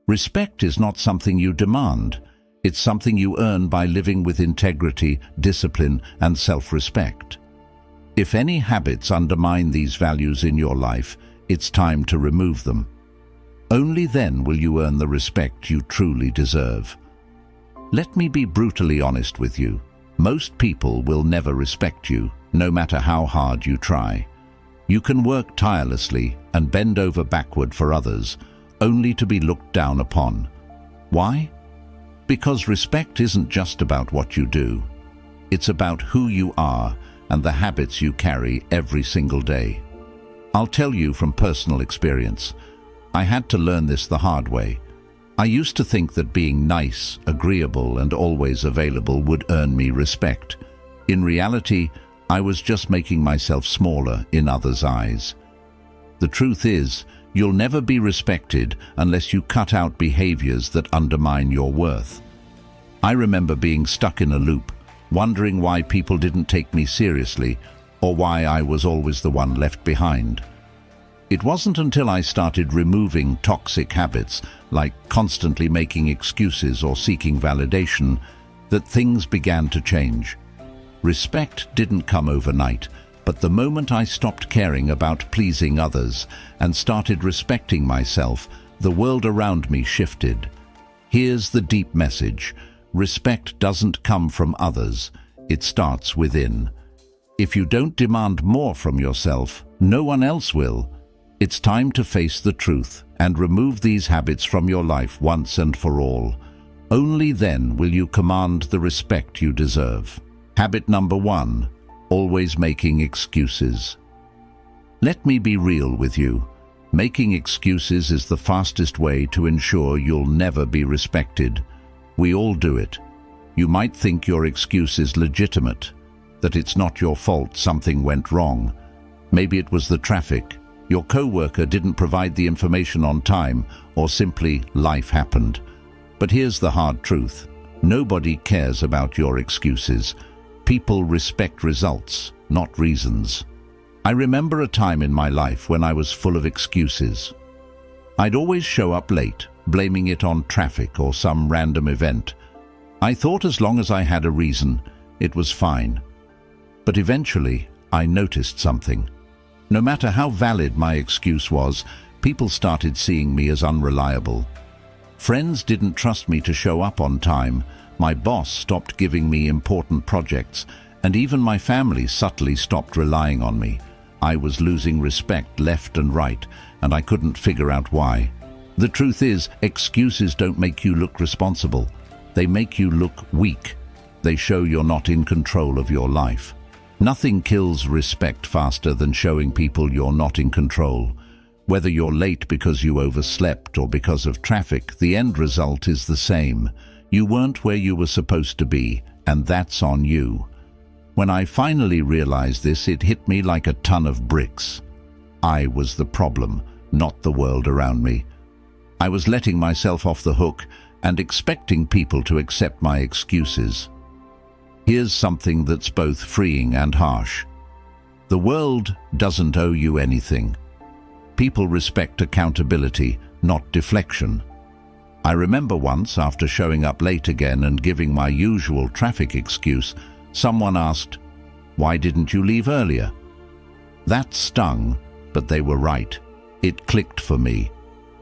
Respect is not something you demand. It's something you earn by living with integrity, discipline, and self-respect. If any habits undermine these values in your life, it's time to remove them. Only then will you earn the respect you truly deserve. Let me be brutally honest with you. Most people will never respect you, no matter how hard you try. You can work tirelessly and bend over backward for others, only to be looked down upon. Why? Because respect isn't just about what you do. It's about who you are and the habits you carry every single day. I'll tell you from personal experience. I had to learn this the hard way. I used to think that being nice, agreeable, and always available would earn me respect. In reality, I was just making myself smaller in others' eyes. The truth is, you'll never be respected unless you cut out behaviors that undermine your worth. I remember being stuck in a loop, wondering why people didn't take me seriously or why I was always the one left behind. It wasn't until I started removing toxic habits, like constantly making excuses or seeking validation, that things began to change. Respect didn't come overnight, but the moment I stopped caring about pleasing others and started respecting myself, the world around me shifted. Here's the deep message. Respect doesn't come from others, it starts within. If you don't demand more from yourself, no one else will. It's time to face the truth and remove these habits from your life once and for all. Only then will you command the respect you deserve. Habit number 1, always making excuses. Let me be real with you. Making excuses is the fastest way to ensure you'll never be respected. We all do it. You might think your excuse is legitimate, that it's not your fault something went wrong. Maybe it was the traffic, your co-worker didn't provide the information on time, or simply life happened. But here's the hard truth. Nobody cares about your excuses. People respect results, not reasons. I remember a time in my life when I was full of excuses. I'd always show up late, blaming it on traffic or some random event. I thought as long as I had a reason, it was fine. But eventually, I noticed something. No matter how valid my excuse was, people started seeing me as unreliable. Friends didn't trust me to show up on time, my boss stopped giving me important projects, and even my family subtly stopped relying on me. I was losing respect left and right, and I couldn't figure out why. The truth is, excuses don't make you look responsible. They make you look weak. They show you're not in control of your life. Nothing kills respect faster than showing people you're not in control. Whether you're late because you overslept or because of traffic, the end result is the same. You weren't where you were supposed to be, and that's on you. When I finally realized this, it hit me like a ton of bricks. I was the problem, not the world around me. I was letting myself off the hook and expecting people to accept my excuses. Here's something that's both freeing and harsh. The world doesn't owe you anything. People respect accountability, not deflection. I remember once, after showing up late again and giving my usual traffic excuse, someone asked, "Why didn't you leave earlier?" That stung, but they were right. It clicked for me.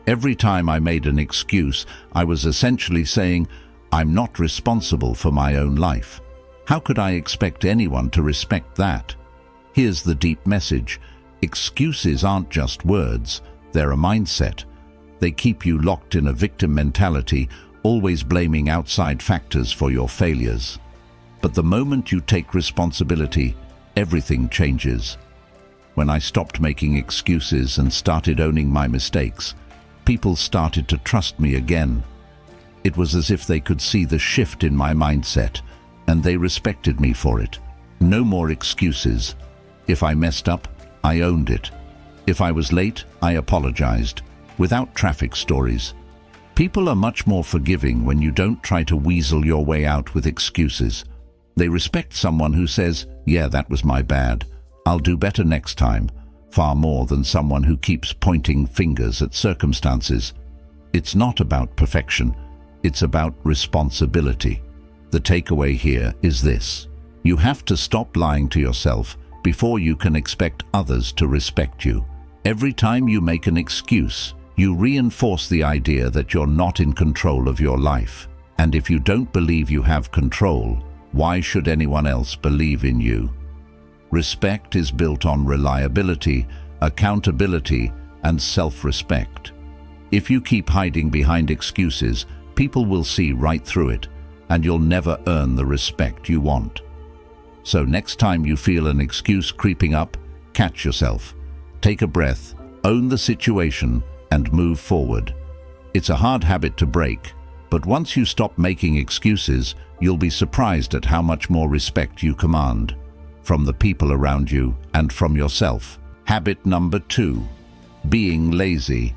Every time I made an excuse, I was essentially saying, I'm not responsible for my own life. How could I expect anyone to respect that? Here's the deep message. Excuses aren't just words, they're a mindset. They keep you locked in a victim mentality, always blaming outside factors for your failures. But the moment you take responsibility, everything changes. When I stopped making excuses and started owning my mistakes, people started to trust me again. It was as if they could see the shift in my mindset, and they respected me for it. No more excuses. If I messed up, I owned it. If I was late, I apologized, without traffic stories. People are much more forgiving when you don't try to weasel your way out with excuses. They respect someone who says, "Yeah, that was my bad. I'll do better next time," far more than someone who keeps pointing fingers at circumstances. It's not about perfection, it's about responsibility. The takeaway here is this: you have to stop lying to yourself before you can expect others to respect you. Every time you make an excuse, you reinforce the idea that you're not in control of your life. And if you don't believe you have control, why should anyone else believe in you? Respect is built on reliability, accountability, and self-respect. If you keep hiding behind excuses, people will see right through it, and you'll never earn the respect you want. So next time you feel an excuse creeping up, catch yourself. Take a breath, own the situation, and move forward. It's a hard habit to break, but once you stop making excuses, you'll be surprised at how much more respect you command, from the people around you and from yourself. Habit number 2, being lazy.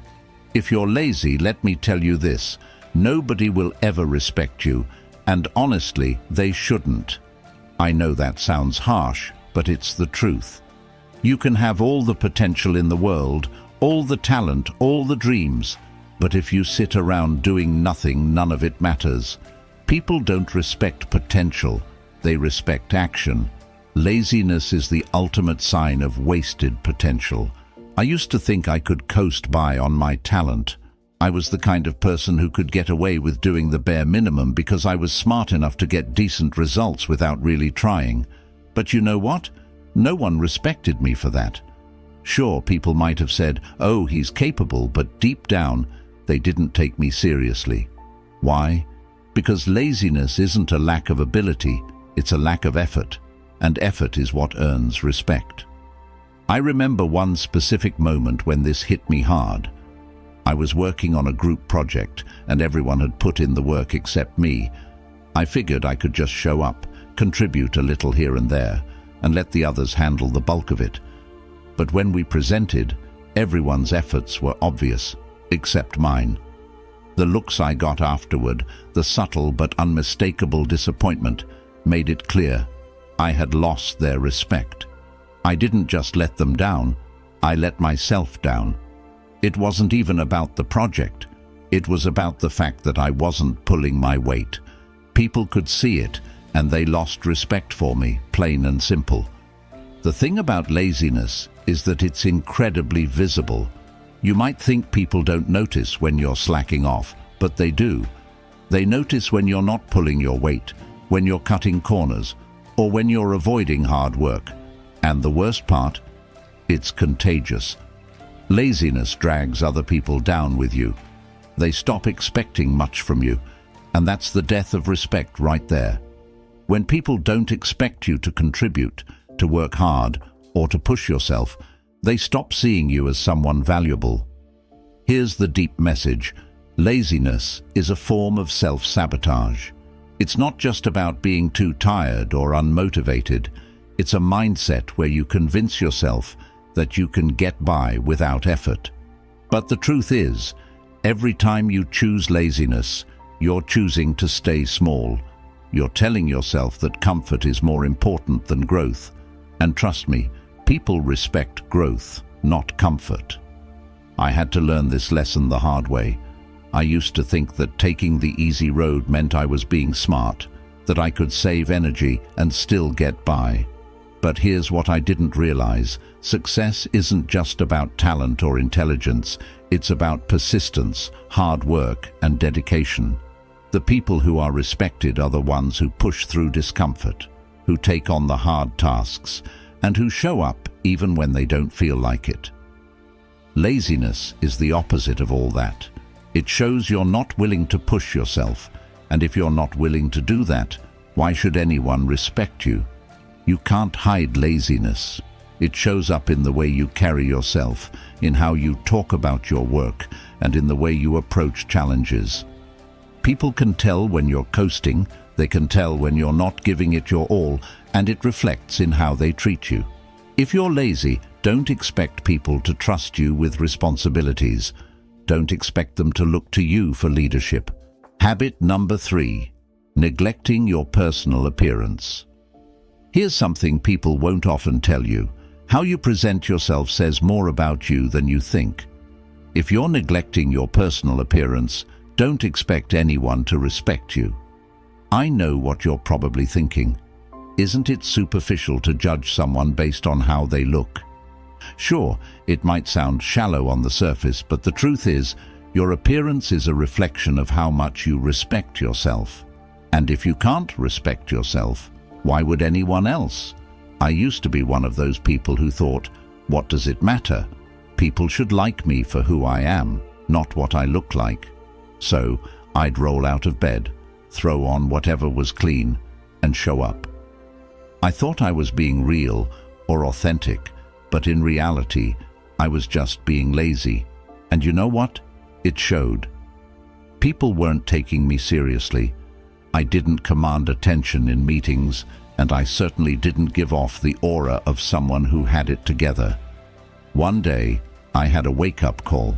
If you're lazy, let me tell you this: nobody will ever respect you, and honestly, they shouldn't. I know that sounds harsh, but it's the truth. You can have all the potential in the world, all the talent, all the dreams, but if you sit around doing nothing, none of it matters. People don't respect potential, they respect action. Laziness is the ultimate sign of wasted potential. I used to think I could coast by on my talent. I was the kind of person who could get away with doing the bare minimum because I was smart enough to get decent results without really trying. But you know what? No one respected me for that. Sure, people might have said, "Oh, he's capable," but deep down, they didn't take me seriously. Why? Because laziness isn't a lack of ability, it's a lack of effort, and effort is what earns respect. I remember one specific moment when this hit me hard. I was working on a group project, and everyone had put in the work except me. I figured I could just show up, contribute a little here and there, and let the others handle the bulk of it. But when we presented, everyone's efforts were obvious, except mine. The looks I got afterward, the subtle but unmistakable disappointment, made it clear I had lost their respect. I didn't just let them down, I let myself down. It wasn't even about the project. It was about the fact that I wasn't pulling my weight. People could see it, and they lost respect for me, plain and simple. The thing about laziness is that it's incredibly visible. You might think people don't notice when you're slacking off, but they do. They notice when you're not pulling your weight, when you're cutting corners, or when you're avoiding hard work. And the worst part? It's contagious. Laziness drags other people down with you. They stop expecting much from you, and that's the death of respect right there. When people don't expect you to contribute, to work hard, or to push yourself, they stop seeing you as someone valuable. Here's the deep message: laziness is a form of self-sabotage. It's not just about being too tired or unmotivated. It's a mindset where you convince yourself that you can get by without effort. But the truth is, every time you choose laziness, you're choosing to stay small. You're telling yourself that comfort is more important than growth. And trust me, people respect growth, not comfort. I had to learn this lesson the hard way. I used to think that taking the easy road meant I was being smart, that I could save energy and still get by. But here's what I didn't realize: success isn't just about talent or intelligence, it's about persistence, hard work, and dedication. The people who are respected are the ones who push through discomfort, who take on the hard tasks, and who show up even when they don't feel like it. Laziness is the opposite of all that. It shows you're not willing to push yourself, and if you're not willing to do that, why should anyone respect you? You can't hide laziness. It shows up in the way you carry yourself, in how you talk about your work, and in the way you approach challenges. People can tell when you're coasting, they can tell when you're not giving it your all, and it reflects in how they treat you. If you're lazy, don't expect people to trust you with responsibilities. Don't expect them to look to you for leadership. Habit number 3, neglecting your personal appearance. Here's something people won't often tell you. How you present yourself says more about you than you think. If you're neglecting your personal appearance, don't expect anyone to respect you. I know what you're probably thinking. Isn't it superficial to judge someone based on how they look? Sure, it might sound shallow on the surface, but the truth is, your appearance is a reflection of how much you respect yourself. And if you can't respect yourself, why would anyone else? I used to be one of those people who thought, what does it matter? People should like me for who I am, not what I look like. So I'd roll out of bed, throw on whatever was clean, and show up. I thought I was being real or authentic, but in reality, I was just being lazy. And you know what? It showed. People weren't taking me seriously. I didn't command attention in meetings, and I certainly didn't give off the aura of someone who had it together. One day, I had a wake-up call.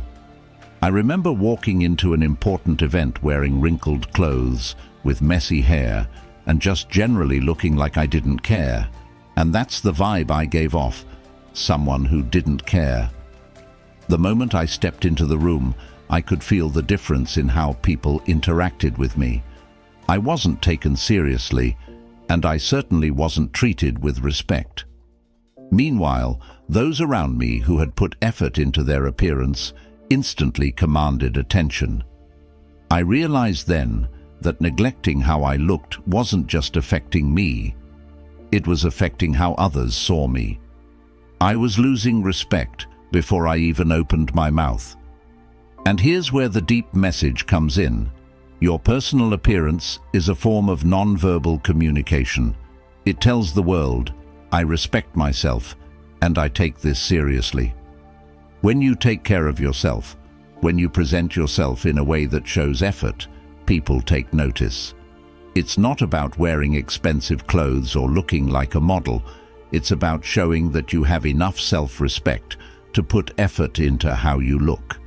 I remember walking into an important event wearing wrinkled clothes, with messy hair, and just generally looking like I didn't care. And that's the vibe I gave off, someone who didn't care. The moment I stepped into the room, I could feel the difference in how people interacted with me. I wasn't taken seriously, and I certainly wasn't treated with respect. Meanwhile, those around me who had put effort into their appearance instantly commanded attention. I realized then that neglecting how I looked wasn't just affecting me, it was affecting how others saw me. I was losing respect before I even opened my mouth. And here's where the deep message comes in. Your personal appearance is a form of non-verbal communication. It tells the world, I respect myself, and I take this seriously. When you take care of yourself, when you present yourself in a way that shows effort, people take notice. It's not about wearing expensive clothes or looking like a model. It's about showing that you have enough self-respect to put effort into how you look.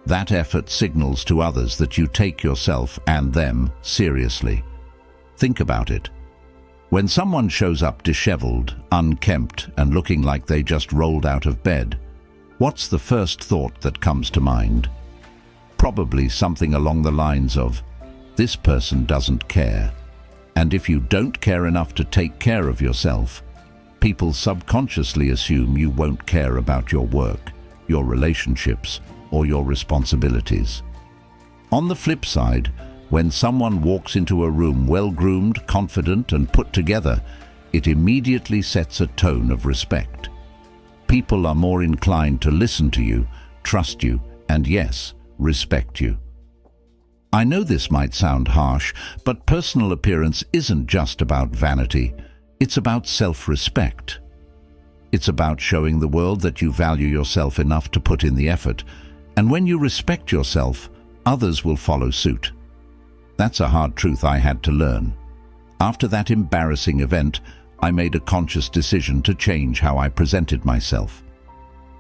That effort signals to others that you take yourself and them seriously. Think about it. When someone shows up disheveled, unkempt, and looking like they just rolled out of bed, what's the first thought that comes to mind? Probably something along the lines of, this person doesn't care. And if you don't care enough to take care of yourself, people subconsciously assume you won't care about your work, your relationships, or your responsibilities. On the flip side, when someone walks into a room well-groomed, confident, and put together, it immediately sets a tone of respect. People are more inclined to listen to you, trust you, and yes, respect you. I know this might sound harsh, but personal appearance isn't just about vanity. It's about self-respect. It's about showing the world that you value yourself enough to put in the effort, and when you respect yourself, others will follow suit. That's a hard truth I had to learn. After that embarrassing event, I made a conscious decision to change how I presented myself.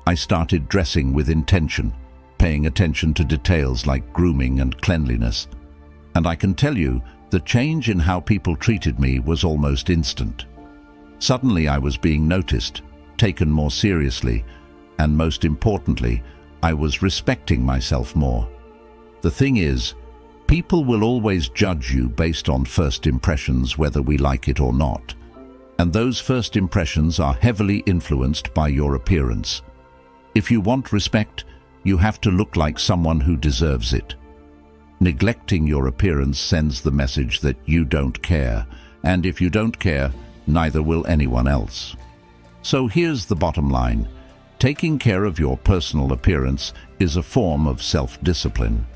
I started dressing with intention, paying attention to details like grooming and cleanliness. And I can tell you, the change in how people treated me was almost instant. Suddenly I was being noticed, taken more seriously, and most importantly, I was respecting myself more. The thing is, people will always judge you based on first impressions, whether we like it or not. And those first impressions are heavily influenced by your appearance. If you want respect, you have to look like someone who deserves it. Neglecting your appearance sends the message that you don't care, and if you don't care, neither will anyone else. So here's the bottom line. Taking care of your personal appearance is a form of self-discipline.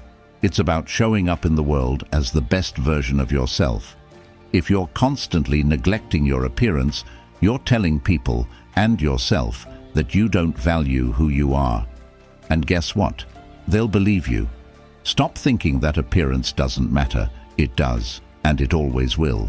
It's about showing up in the world as the best version of yourself. If you're constantly neglecting your appearance, you're telling people and yourself that you don't value who you are. And guess what? They'll believe you. Stop thinking that appearance doesn't matter. It does, and it always will.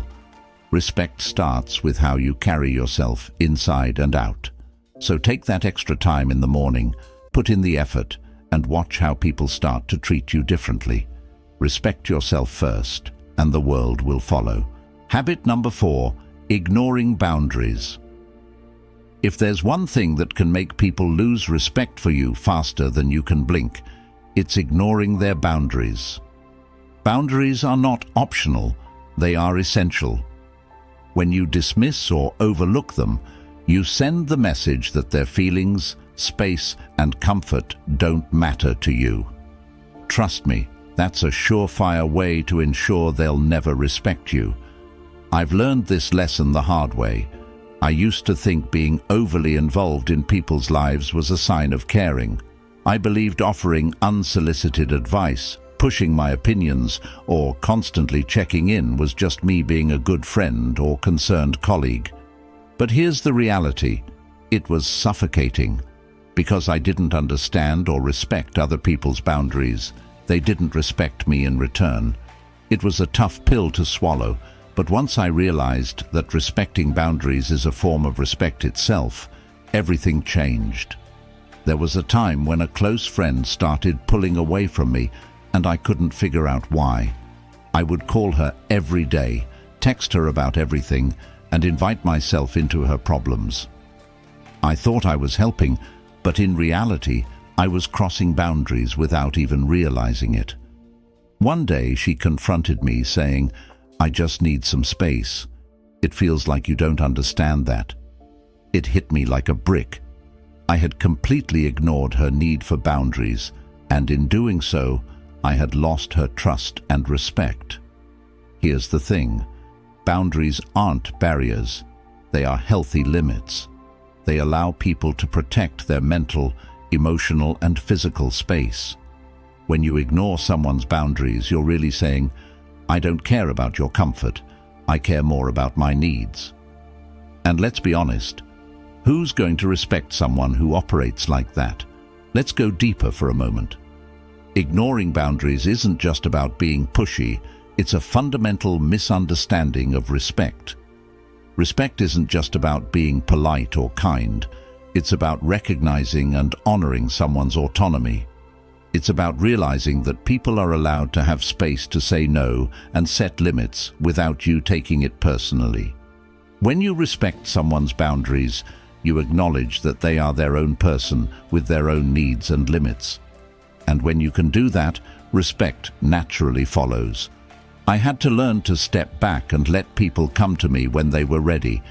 Respect starts with how you carry yourself inside and out. So take that extra time in the morning, put in the effort, and watch how people start to treat you differently. Respect yourself first, and the world will follow. Habit number 4, ignoring boundaries. If there's one thing that can make people lose respect for you faster than you can blink, it's ignoring their boundaries. Boundaries are not optional, they are essential. When you dismiss or overlook them, you send the message that their feelings, space, and comfort don't matter to you. Trust me, that's a surefire way to ensure they'll never respect you. I've learned this lesson the hard way. I used to think being overly involved in people's lives was a sign of caring. I believed offering unsolicited advice, pushing my opinions, or constantly checking in was just me being a good friend or concerned colleague. But here's the reality. It was suffocating. Because I didn't understand or respect other people's boundaries, they didn't respect me in return. It was a tough pill to swallow, but once I realized that respecting boundaries is a form of respect itself, everything changed. There was a time when a close friend started pulling away from me, and I couldn't figure out why. I would call her every day, text her about everything, and invite myself into her problems. I thought I was helping, but in reality, I was crossing boundaries without even realizing it. One day she confronted me saying, "I just need some space. It feels like you don't understand that." It hit me like a brick. I had completely ignored her need for boundaries, and in doing so, I had lost her trust and respect. Here's the thing. Boundaries aren't barriers. They are healthy limits. They allow people to protect their mental, emotional, and physical space. When you ignore someone's boundaries, you're really saying, "I don't care about your comfort. I care more about my needs." And let's be honest, who's going to respect someone who operates like that? Let's go deeper for a moment. Ignoring boundaries isn't just about being pushy, it's a fundamental misunderstanding of respect. Respect isn't just about being polite or kind, it's about recognizing and honoring someone's autonomy. It's about realizing that people are allowed to have space to say no and set limits without you taking it personally. When you respect someone's boundaries, you acknowledge that they are their own person with their own needs and limits. And when you can do that, respect naturally follows. I had to learn to step back and let people come to me when they were ready,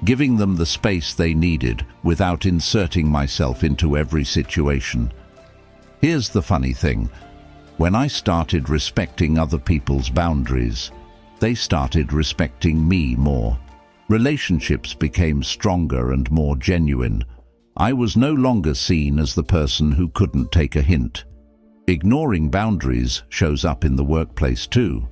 giving them the space they needed without inserting myself into every situation. Here's the funny thing. When I started respecting other people's boundaries, they started respecting me more. Relationships became stronger and more genuine. I was no longer seen as the person who couldn't take a hint. Ignoring boundaries shows up in the workplace too.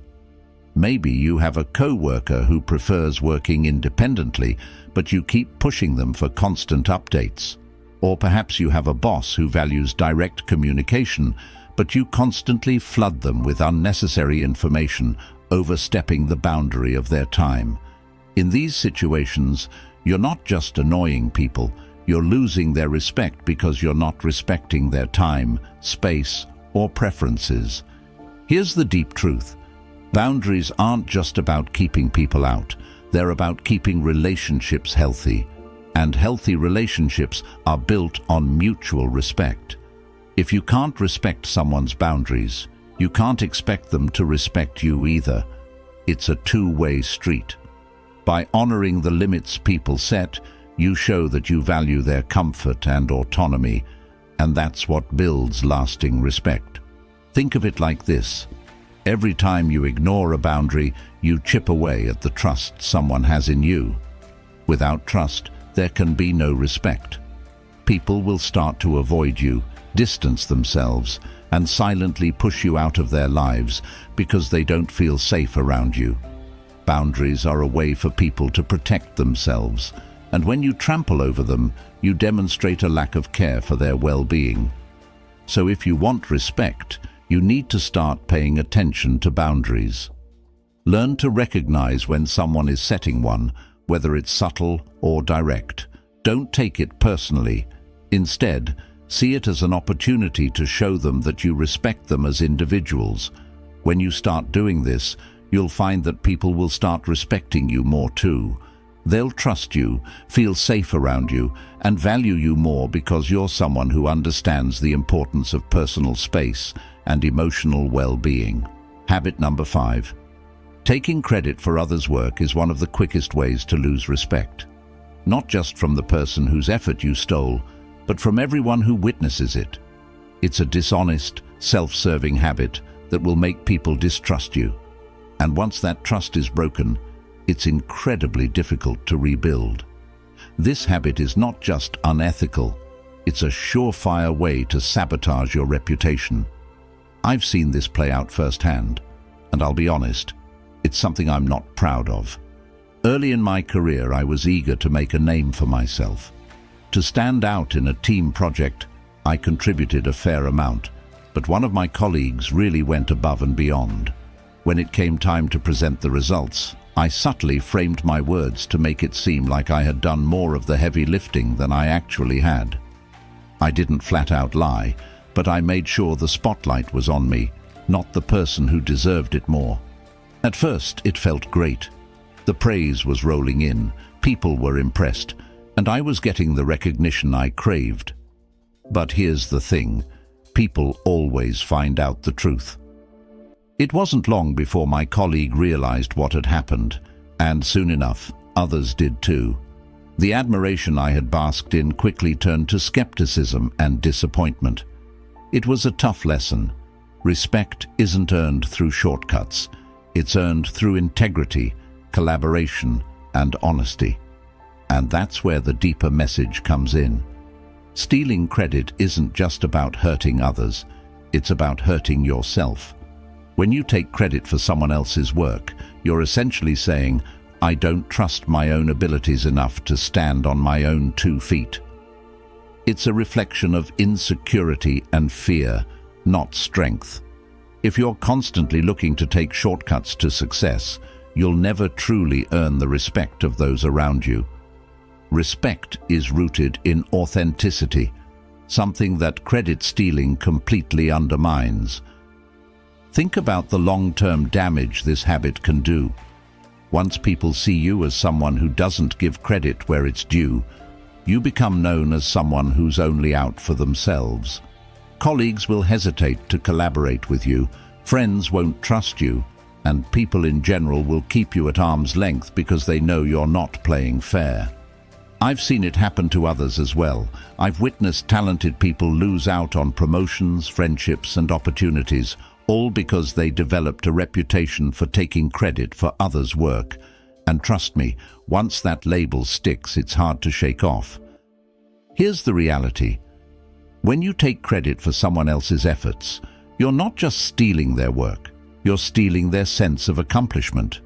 Maybe you have a co-worker who prefers working independently, but you keep pushing them for constant updates. Or perhaps you have a boss who values direct communication, but you constantly flood them with unnecessary information, overstepping the boundary of their time. In these situations, you're not just annoying people, you're losing their respect because you're not respecting their time, space, or preferences. Here's the deep truth. Boundaries aren't just about keeping people out, they're about keeping relationships healthy. And healthy relationships are built on mutual respect. If you can't respect someone's boundaries, you can't expect them to respect you either. It's a two-way street. By honoring the limits people set, you show that you value their comfort and autonomy, and that's what builds lasting respect. Think of it like this. Every time you ignore a boundary, you chip away at the trust someone has in you. Without trust, there can be no respect. People will start to avoid you, distance themselves, and silently push you out of their lives because they don't feel safe around you. Boundaries are a way for people to protect themselves, and when you trample over them, you demonstrate a lack of care for their well-being. So if you want respect, you need to start paying attention to boundaries. Learn to recognize when someone is setting one, whether it's subtle or direct. Don't take it personally. Instead, see it as an opportunity to show them that you respect them as individuals. When you start doing this, you'll find that people will start respecting you more too. They'll trust you, feel safe around you, and value you more because you're someone who understands the importance of personal space and emotional well-being. Habit number 5. Taking credit for others' work is one of the quickest ways to lose respect. Not just from the person whose effort you stole, but from everyone who witnesses it. It's a dishonest, self-serving habit that will make people distrust you. And once that trust is broken, it's incredibly difficult to rebuild. This habit is not just unethical, it's a surefire way to sabotage your reputation. I've seen this play out firsthand, and I'll be honest, it's something I'm not proud of. Early in my career, I was eager to make a name for myself. To stand out in a team project, I contributed a fair amount, but one of my colleagues really went above and beyond. When it came time to present the results, I subtly framed my words to make it seem like I had done more of the heavy lifting than I actually had. I didn't flat out lie, but I made sure the spotlight was on me, not the person who deserved it more. At first, it felt great. The praise was rolling in, people were impressed, and I was getting the recognition I craved. But here's the thing, people always find out the truth. It wasn't long before my colleague realized what had happened, and soon enough, others did too. The admiration I had basked in quickly turned to skepticism and disappointment. It was a tough lesson. Respect isn't earned through shortcuts. It's earned through integrity, collaboration, and honesty. And that's where the deeper message comes in. Stealing credit isn't just about hurting others, it's about hurting yourself. When you take credit for someone else's work, you're essentially saying, I don't trust my own abilities enough to stand on my own 2 feet. It's a reflection of insecurity and fear, not strength. If you're constantly looking to take shortcuts to success, you'll never truly earn the respect of those around you. Respect is rooted in authenticity, something that credit stealing completely undermines. Think about the long-term damage this habit can do. Once people see you as someone who doesn't give credit where it's due, you become known as someone who's only out for themselves. Colleagues will hesitate to collaborate with you, friends won't trust you, and people in general will keep you at arm's length because they know you're not playing fair. I've seen it happen to others as well. I've witnessed talented people lose out on promotions, friendships, and opportunities, all because they developed a reputation for taking credit for others' work. And trust me, once that label sticks, it's hard to shake off. Here's the reality. When you take credit for someone else's efforts, you're not just stealing their work, you're stealing their sense of accomplishment.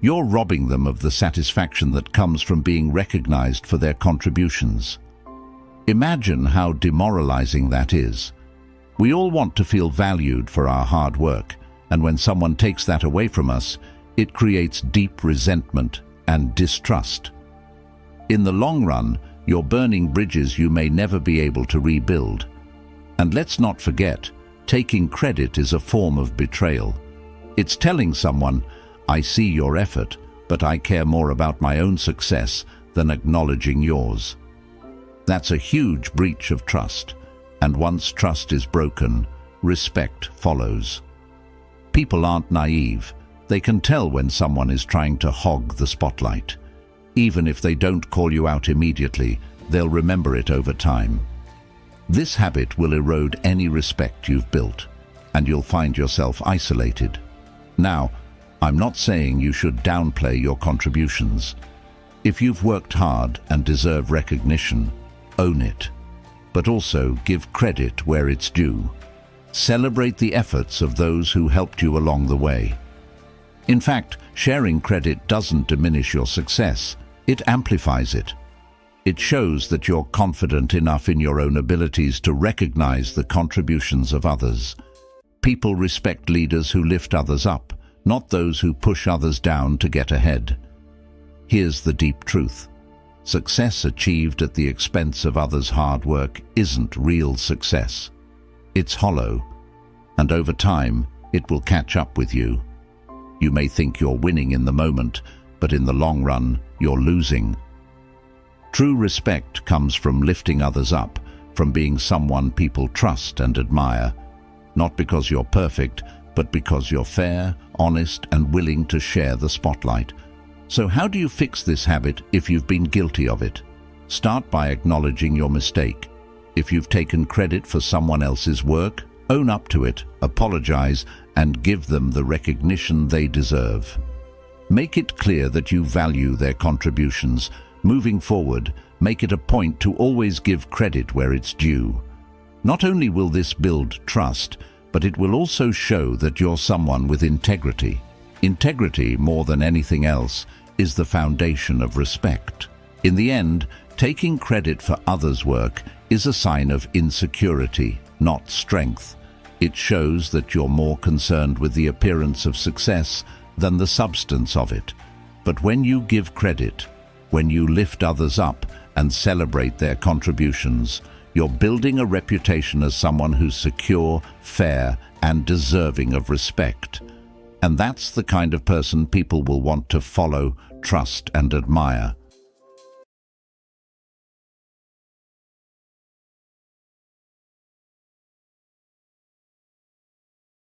You're robbing them of the satisfaction that comes from being recognized for their contributions. Imagine how demoralizing that is. We all want to feel valued for our hard work, and when someone takes that away from us, it creates deep resentment and distrust. In the long run, you're burning bridges you may never be able to rebuild. And let's not forget, taking credit is a form of betrayal. It's telling someone, I see your effort, but I care more about my own success than acknowledging yours. That's a huge breach of trust, and once trust is broken, respect follows. People aren't naive. They can tell when someone is trying to hog the spotlight. Even if they don't call you out immediately, they'll remember it over time. This habit will erode any respect you've built, and you'll find yourself isolated. Now, I'm not saying you should downplay your contributions. If you've worked hard and deserve recognition, own it. But also give credit where it's due. Celebrate the efforts of those who helped you along the way. In fact, sharing credit doesn't diminish your success, it amplifies it. It shows that you're confident enough in your own abilities to recognize the contributions of others. People respect leaders who lift others up, not those who push others down to get ahead. Here's the deep truth. Success achieved at the expense of others' hard work isn't real success. It's hollow, and over time, it will catch up with you. You may think you're winning in the moment, but in the long run, you're losing. True respect comes from lifting others up, from being someone people trust and admire, not because you're perfect, but because you're fair, honest, and willing to share the spotlight. So how do you fix this habit if you've been guilty of it? Start by acknowledging your mistake. If you've taken credit for someone else's work, own up to it, apologize, and give them the recognition they deserve. Make it clear that you value their contributions. Moving forward, make it a point to always give credit where it's due. Not only will this build trust, but it will also show that you're someone with integrity. Integrity, more than anything else, is the foundation of respect. In the end, taking credit for others' work is a sign of insecurity, not strength. It shows that you're more concerned with the appearance of success than the substance of it. But when you give credit, when you lift others up and celebrate their contributions, you're building a reputation as someone who's secure, fair, and deserving of respect. And that's the kind of person people will want to follow, trust, and admire.